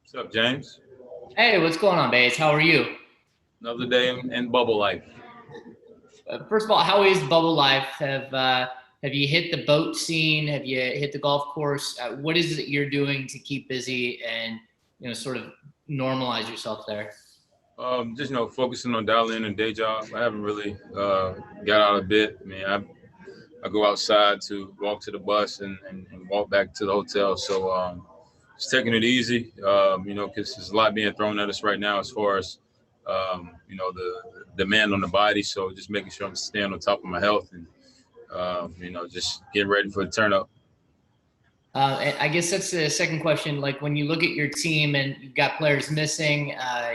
What's up, James? Hey, what's going on, Baze? How are you? Another day in bubble life. First of all, how is bubble life? Have you hit the boat scene? Have you hit the golf course? What is it you're doing to keep busy and sort of normalize yourself there? Just focusing on dialing in a day job. I haven't really got out a bit. I mean, I go outside to walk to the bus and walk back to the hotel. So just taking it easy. Because there's a lot being thrown at us right now as far as the demand on the body. So just making sure I'm staying on top of my health and just getting ready for the turn up. And I guess that's the second question. Like when you look at your team and you've got players missing,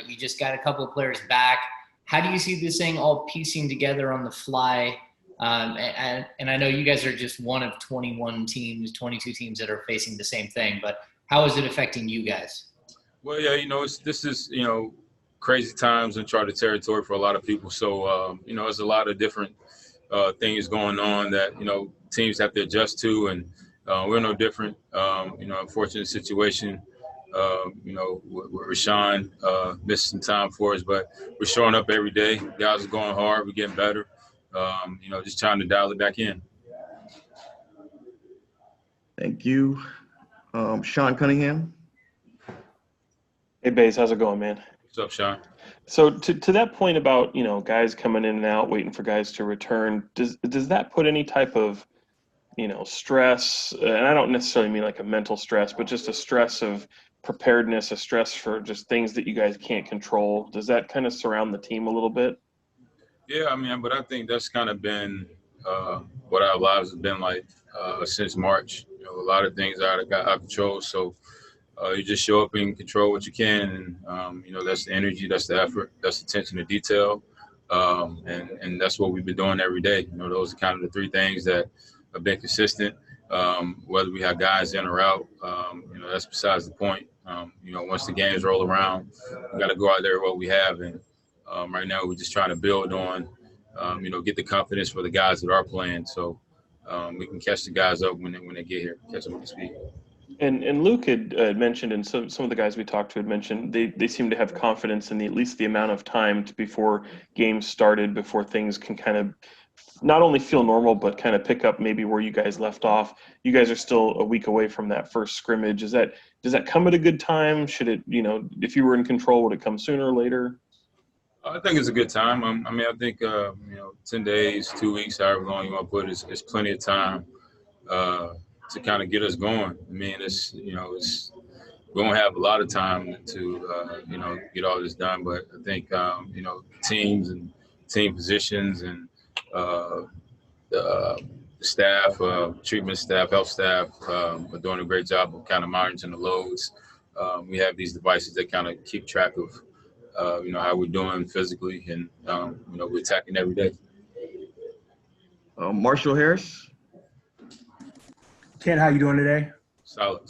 you just got a couple of players back. How do you see this thing all piecing together on the fly? And I know you guys are just one of 21 teams, 22 teams that are facing the same thing, but how is it affecting you guys? Well, yeah, this is crazy times, uncharted territory for a lot of people. So there's a lot of different things going on that teams have to adjust to, and we're no different. Unfortunate situation. With Rashawn missed some time for us, but we're showing up every day. Guys are going hard. We're getting better. Just trying to dial it back in. Thank you. Sean Cunningham. Hey, Baze, how's it going, man? What's up, Sean? So to that point about, guys coming in and out, waiting for guys to return, does that put any type of, stress? And I don't necessarily mean like a mental stress, but just a stress of preparedness, a stress for just things that you guys can't control. Does that kind of surround the team a little bit? Yeah, I mean, but I think that's kind of been what our lives have been like since March. A lot of things are out of control. So you just show up and control what you can. And, that's the energy, that's the effort, that's the attention to detail. And that's what we've been doing every day. Those are kind of the three things that have been consistent. Whether we have guys in or out, that's besides the point. Once the games roll around, we got to go out there with what we have. And right now, we're just trying to build on, get the confidence for the guys that are playing. So we can catch the guys up when they get here, catch them up to speed. And Luke had mentioned, and some of the guys we talked to had mentioned, they seem to have confidence in at least the amount of time before games started, before things can kind of not only feel normal, but kind of pick up maybe where you guys left off. You guys are still a week away from that first scrimmage. Does that come at a good time? Should it, if you were in control, would it come sooner or later? I think it's a good time. I think 10 days, 2 weeks, however long you want to put it, is plenty of time to kind of get us going. I mean, we don't have a lot of time to get all this done, but I think teams and team positions and the staff, treatment staff, health staff are doing a great job of kind of monitoring the loads. We have these devices that kind of keep track of how we're doing physically, and we're attacking every day. Marshall Harris. Ken, how you doing today? Solid.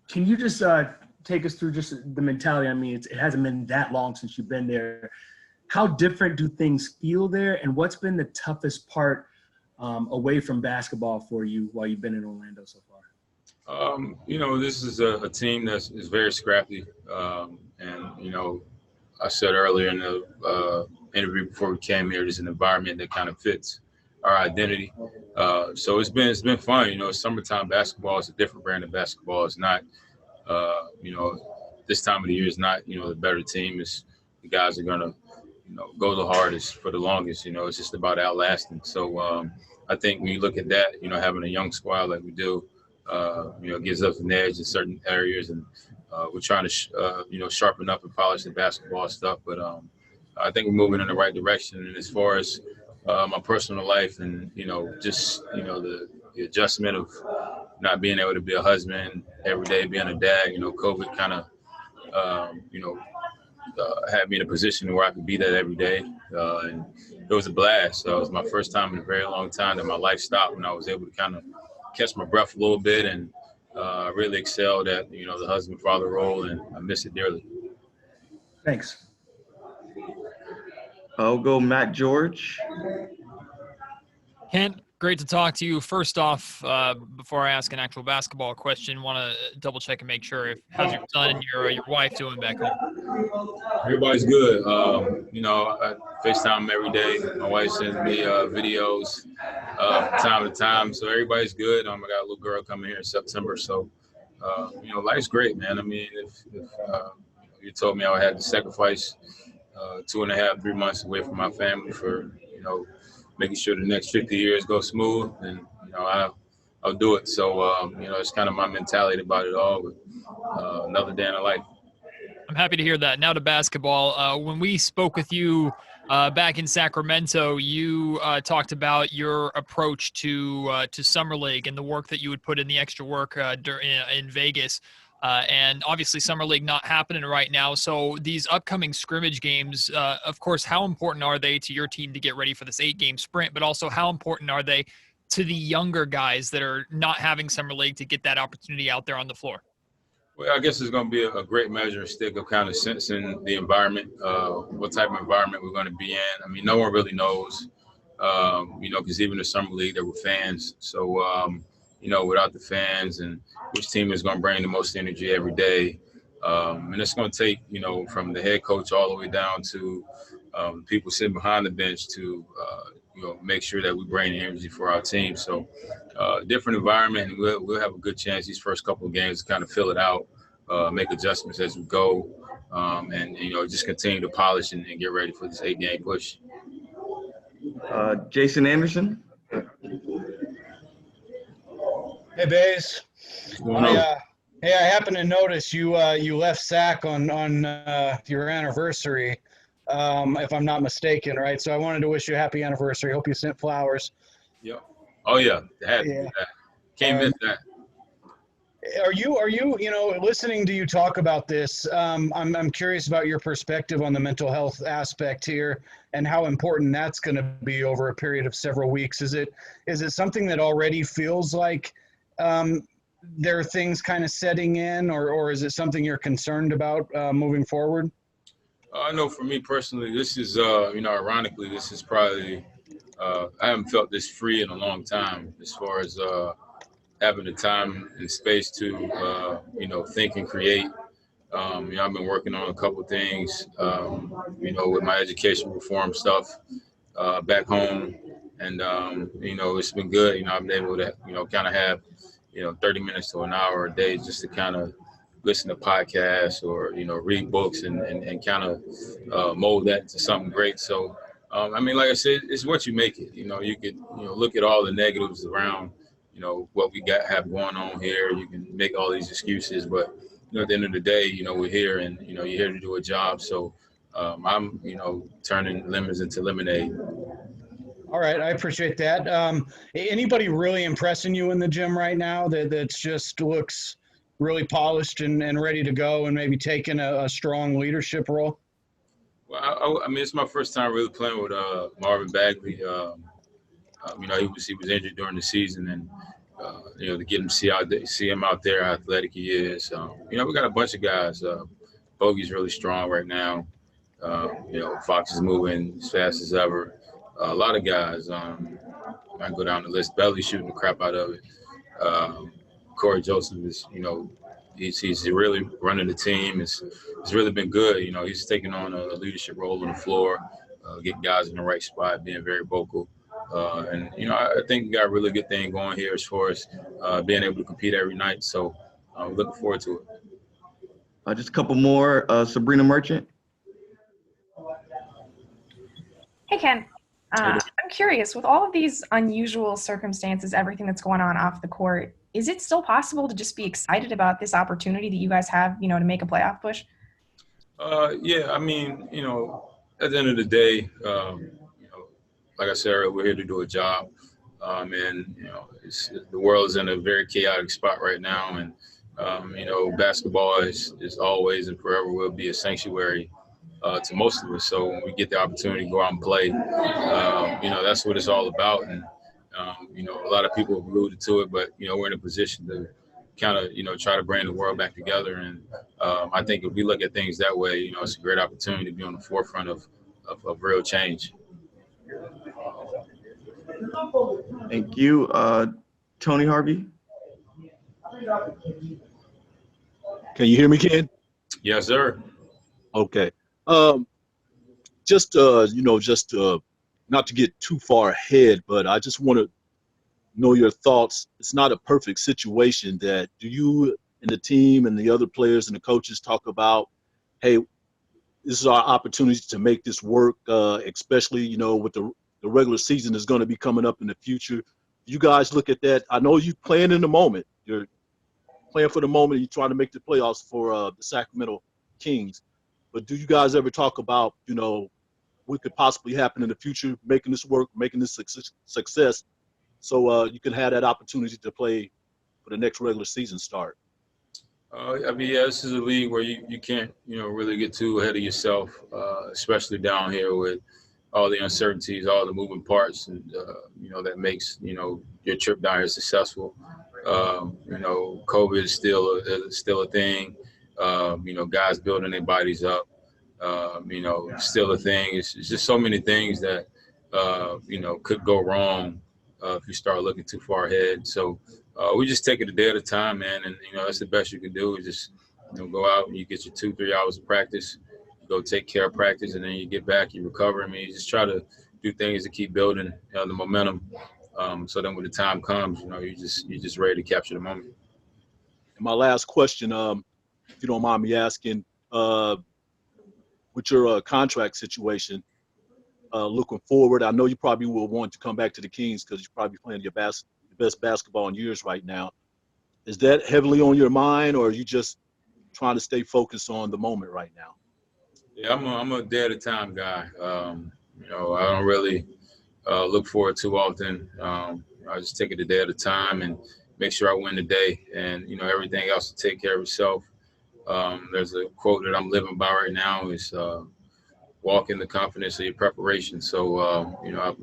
Can you just take us through just the mentality? I mean, it hasn't been that long since you've been there. How different do things feel there, and what's been the toughest part away from basketball for you while you've been in Orlando so far? This is a team that's very scrappy, and I said earlier in the interview before we came here, there's an environment that kind of fits our identity. So it's been fun. Summertime basketball is a different brand of basketball. It's not, this time of the year is not, the better team. It's the guys are gonna, go the hardest for the longest. It's just about outlasting. So I think when you look at that, having a young squad like we do, gives us an edge in certain areas, and we're trying to, sharpen up and polish the basketball stuff. But I think we're moving in the right direction. And as far as my personal life and, just, the adjustment of not being able to be a husband every day, being a dad, COVID kind of, had me in a position where I could be that every day. And it was a blast. So it was my first time in a very long time that my life stopped when I was able to kind of catch my breath a little bit and really excelled at, the husband, father role, and I miss it dearly. Thanks. I'll go Matt George. Kent, great to talk to you. First off, before I ask an actual basketball question, want to double check and make sure how's your son and your wife doing back home? Everybody's good. I FaceTime them every day. My wife sends me videos from time to time, so everybody's good. I got a little girl coming here in September, so life's great, man. I mean, if you told me I had to sacrifice 2.5, 3 months away from my family for making sure the next 50 years go smooth, and I'll do it. So it's kind of my mentality about it all. But another day in the life. I'm happy to hear that. Now to basketball. When we spoke with you back in Sacramento, you talked about your approach to Summer League and the work that you would put in, the extra work in Vegas. And obviously Summer League not happening right now. So these upcoming scrimmage games, of course, how important are they to your team to get ready for this 8-game sprint, but also how important are they to the younger guys that are not having Summer League to get that opportunity out there on the floor? Well, I guess it's going to be a great measuring stick of kind of sensing the environment, what type of environment we're going to be in. I mean, no one really knows, because even the Summer League, there were fans. So, without the fans and which team is going to bring the most energy every day. And it's going to take, from the head coach all the way down to people sitting behind the bench to, make sure that we bring the energy for our team. So different environment, and we'll have a good chance these first couple of games to kind of fill it out, make adjustments as we go, and just continue to polish and get ready for this 8-game push. Jason Anderson. Hey, Baze. I happen to notice you left SAC on your anniversary, if I'm not mistaken, right? So I wanted to wish you a happy anniversary. Hope you sent flowers. Yep. Oh yeah, can't miss that. Are you listening to you talk about this? I'm curious about your perspective on the mental health aspect here and how important that's going to be over a period of several weeks. Is it something that already feels like there are things kind of setting in, or is it something you're concerned about moving forward? I know for me personally, this is, ironically, this is probably, I haven't felt this free in a long time as far as having the time and space to, think and create. I've been working on a couple of things, with my education reform stuff back home. And, it's been good. I've been able to, kind of have, 30 minutes to an hour a day just to kind of listen to podcasts or, read books and kind of mold that to something great. So, like I said, it's what you make it. You could, look at all the negatives around, what we have going on here. You can make all these excuses, but, at the end of the day, we're here and, you're here to do a job. So I'm, turning lemons into lemonade. All right, I appreciate that. Anybody really impressing you in the gym right now that just looks really polished and ready to go and maybe taking a strong leadership role? Well, it's my first time really playing with Marvin Bagley. He was injured during the season, and to get him see him out there, how athletic he is. We got a bunch of guys. Bogey's really strong right now. Fox is moving as fast as ever. A lot of guys. I go down the list. Belly's shooting the crap out of it. Corey Joseph is, he's really running the team. It's really been good. He's taking on a leadership role on the floor, getting guys in the right spot, being very vocal. And I think we got a really good thing going here as far as being able to compete every night. So I'm looking forward to it. Just a couple more. Sabrina Merchant. Hey, Ken. I'm curious, with all of these unusual circumstances, everything that's going on off the court, is it still possible to just be excited about this opportunity that you guys have, to make a playoff push? Yeah, at the end of the day, like I said earlier, we're here to do a job. And, the world is in a very chaotic spot right now. And, basketball is always and forever will be a sanctuary to most of us. So when we get the opportunity to go out and play, that's what it's all about. And, a lot of people have alluded to it, but, we're in a position to kind of, try to bring the world back together. And I think if we look at things that way, it's a great opportunity to be on the forefront of real change. Thank you. Tony Harvey. Can you hear me, Ken? Yes, sir. Okay. Just just not to get too far ahead, but I just want to know your thoughts. It's not a perfect situation. That do you and the team and the other players and the coaches talk about? Hey, this is our opportunity to make this work, especially with the regular season is going to be coming up in the future. You guys look at that. I know you playing in the moment. You're playing for the moment. You're trying to make the playoffs for the Sacramento Kings. But do you guys ever talk about what could possibly happen in the future, making this work, making this success, so you can have that opportunity to play for the next regular season start? I mean, yeah, this is a league where you can't, really get too ahead of yourself, especially down here with all the uncertainties, all the moving parts, and that makes your trip down here successful. COVID is still a thing. Guys building their bodies up. Still a thing. It's just so many things that could go wrong if you start looking too far ahead. So we just take it a day at a time, man. And that's the best you can do. Is just go out and you get your 2-3 hours of practice. You go take care of practice, and then you get back, you recover. I mean, you just try to do things to keep building the momentum. So then when the time comes, you're just ready to capture the moment. And my last question, if you don't mind me asking, with your contract situation, looking forward, I know you probably will want to come back to the Kings because you're probably playing your best basketball in years right now. Is that heavily on your mind, or are you just trying to stay focused on the moment right now? Yeah, I'm a day at a time guy. I don't really look forward too often. I just take it a day at a time and make sure I win the day, and everything else will take care of itself. There's a quote that I'm living by right now is walk in the confidence of your preparation. So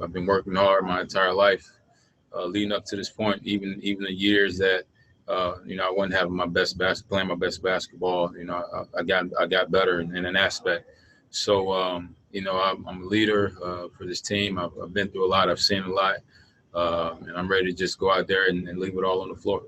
I've been working hard my entire life leading up to this point, even the years that I wasn't having playing my best basketball. I got better in an aspect. So I'm a leader for this team. I've been through a lot. I've seen a lot, and I'm ready to just go out there and leave it all on the floor.